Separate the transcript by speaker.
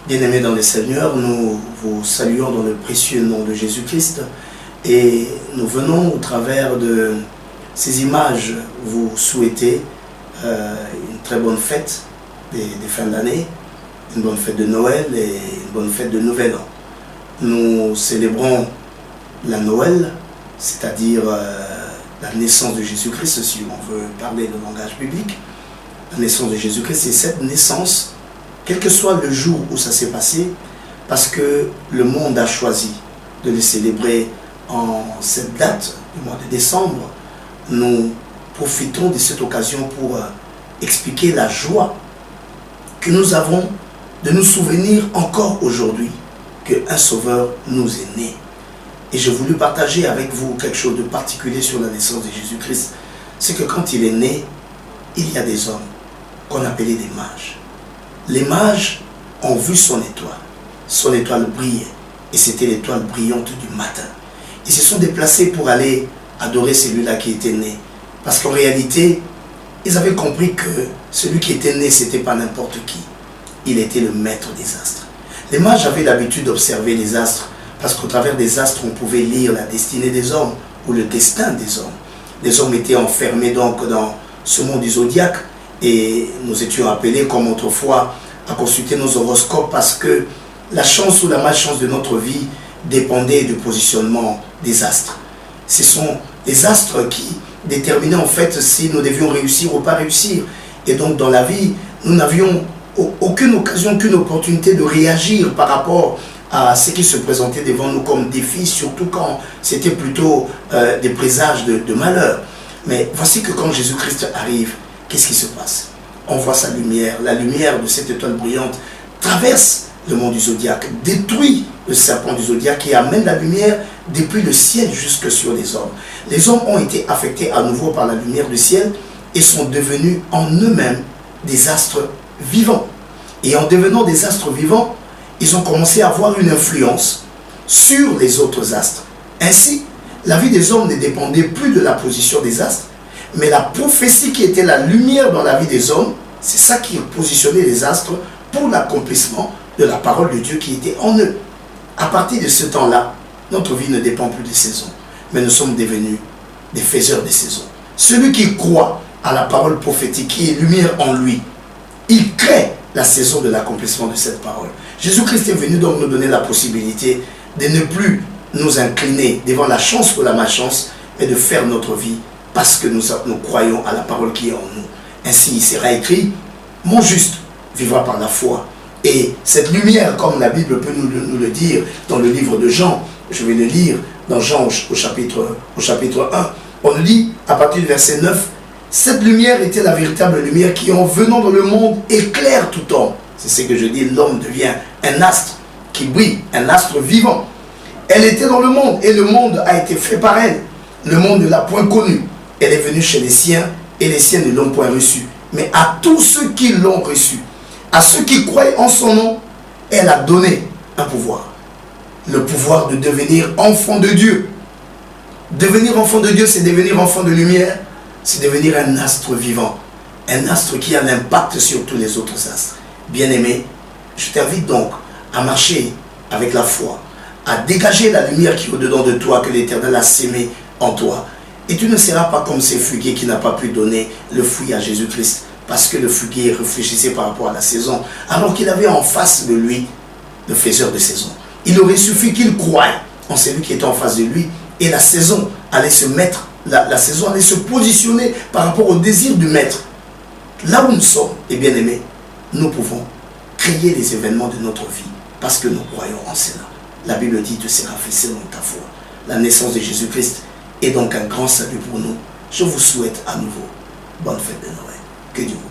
Speaker 1: Bien-aimés dans le Seigneur, nous vous saluons dans le précieux nom de Jésus-Christ et nous venons au travers de ces images vous souhaiter une très bonne fête des fins d'année, une bonne fête de Noël et une bonne fête de Nouvel An. Nous célébrons la Noël, c'est-à-dire la naissance de Jésus-Christ, si on veut parler le langage biblique. La naissance de Jésus-Christ, c'est cette naissance, quel que soit le jour où ça s'est passé, parce que le monde a choisi de le célébrer en cette date du mois de décembre. Nous profitons de cette occasion pour expliquer la joie que nous avons de nous souvenir encore aujourd'hui qu'un sauveur nous est né. Et j'ai voulu partager avec vous quelque chose de particulier sur la naissance de Jésus-Christ. C'est que quand il est né, il y a des hommes qu'on appelait des mages. Les mages ont vu son étoile brillait, et c'était l'étoile brillante du matin. Ils se sont déplacés pour aller adorer celui-là qui était né. Parce qu'en réalité, ils avaient compris que celui qui était né, ce n'était pas n'importe qui. Il était le maître des astres. Les mages avaient l'habitude d'observer les astres, parce qu'au travers des astres, on pouvait lire la destinée des hommes, ou le destin des hommes. Les hommes étaient enfermés donc dans ce monde du zodiaque, et nous étions appelés comme autrefois à consulter nos horoscopes parce que la chance ou la malchance de notre vie dépendait du positionnement des astres. Ce sont les astres qui déterminaient en fait si nous devions réussir ou pas réussir. Et donc dans la vie, nous n'avions aucune occasion, aucune opportunité de réagir par rapport à ce qui se présentait devant nous comme défi, surtout quand c'était plutôt des présages de malheur. Mais voici que quand Jésus-Christ arrive, qu'est-ce qui se passe? On voit sa lumière, la lumière de cette étoile brillante traverse le monde du zodiaque, détruit le serpent du zodiaque et amène la lumière depuis le ciel jusque sur les hommes. Les hommes ont été affectés à nouveau par la lumière du ciel et sont devenus en eux-mêmes des astres vivants. Et en devenant des astres vivants, ils ont commencé à avoir une influence sur les autres astres. Ainsi, la vie des hommes ne dépendait plus de la position des astres, mais la prophétie qui était la lumière dans la vie des hommes, c'est ça qui positionnait les astres pour l'accomplissement de la parole de Dieu qui était en eux. À partir de ce temps-là, notre vie ne dépend plus des saisons, mais nous sommes devenus des faiseurs des saisons. Celui qui croit à la parole prophétique, qui est lumière en lui, il crée la saison de l'accomplissement de cette parole. Jésus-Christ est venu donc nous donner la possibilité de ne plus nous incliner devant la chance ou la malchance, mais de faire notre vie parce que nous croyons à la parole qui est en nous. Ainsi, il sera écrit, mon juste vivra par la foi. Et cette lumière, comme la Bible peut nous le dire dans le livre de Jean, je vais le lire dans Jean au chapitre 1, on nous dit à partir du verset 9, cette lumière était la véritable lumière qui, en venant dans le monde, éclaire tout homme. C'est ce que je dis, l'homme devient un astre qui brille, un astre vivant. Elle était dans le monde et le monde a été fait par elle. Le monde ne l'a point connue. Elle est venue chez les siens et les siens ne l'ont point reçue. Mais à tous ceux qui l'ont reçue, à ceux qui croient en son nom, elle a donné un pouvoir. Le pouvoir de devenir enfant de Dieu. Devenir enfant de Dieu, c'est devenir enfant de lumière. C'est devenir un astre vivant. Un astre qui a l'impact sur tous les autres astres. Bien-aimé, je t'invite donc à marcher avec la foi, à dégager la lumière qui est au-dedans de toi, que l'Éternel a sémée en toi. Et tu ne seras pas comme ces figuiers qui n'ont pas pu donner le fruit à Jésus-Christ, parce que le figuier réfléchissait par rapport à la saison, alors qu'il avait en face de lui le faiseur de saison. Il aurait suffi qu'il croie en celui qui était en face de lui, et la saison allait se mettre, la saison allait se positionner par rapport au désir du maître. Là où nous sommes, et bien aimés, nous pouvons créer les événements de notre vie, parce que nous croyons en cela. La Bible dit, tu seras fait selon ta foi. La naissance de Jésus-Christ est donc un grand salut pour nous. Je vous souhaite à nouveau bonne fête de Noël. Que Dieu vous